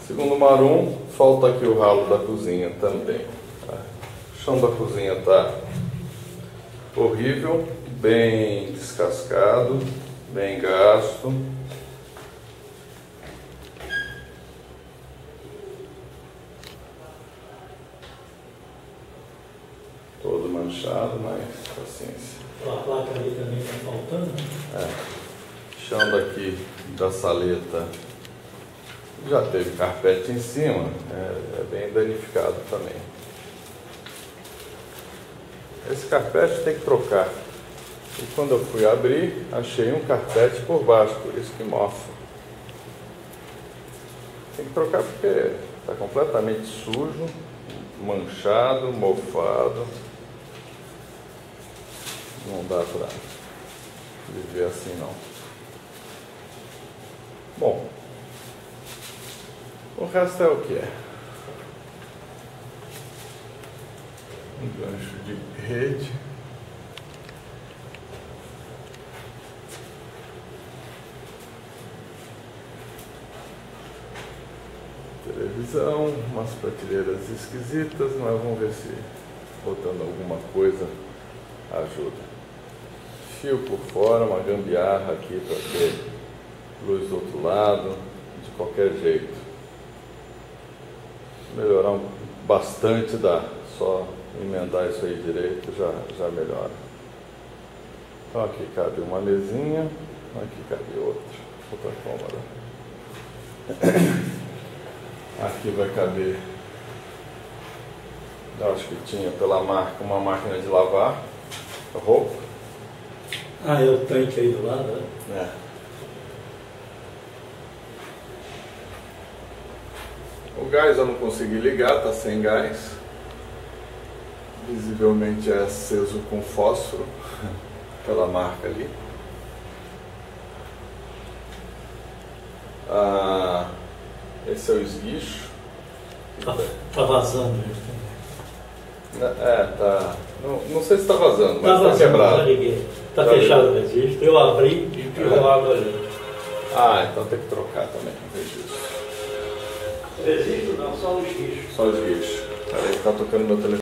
Segundo o Marum, falta aqui o ralo da cozinha também. O chão da cozinha está horrível, bem descascado, bem gasto. Todo manchado, mas paciência. A placa ali também está faltando, né? Chão daqui da saleta já teve carpete em cima, é bem danificado também. Esse carpete tem que trocar. E quando eu fui abrir, achei um carpete por baixo, por isso que mofa. Tem que trocar porque está completamente sujo, manchado, mofado. Não dá para viver assim não. Bom, o resto é o que é. Um gancho de rede. Televisão, umas prateleiras esquisitas, mas vamos ver se botando alguma coisa ajuda. Fio por fora, uma gambiarra aqui para ter luz do outro lado, de qualquer jeito. Melhorar bastante dá, só emendar isso aí direito já melhora. Então aqui cabe uma mesinha, aqui cabe outra cômoda. Aqui vai caber, eu acho que tinha pela marca uma máquina de lavar roupa. Ah, é o tanque aí do lado, né? É. O gás eu não consegui ligar, tá sem gás. Visivelmente é aceso com fósforo, pela marca ali. Esse é o esguicho. Tá vazando isso também. Tá. Não sei se tá vazando, mas Tá tá quebrado. já liguei. Tá fechado o registro. Eu abri e tirou água ali. Então tem que trocar também o registro. Registro não, só o esguicho. Só o esguicho. Peraí, tá tocando meu telefone.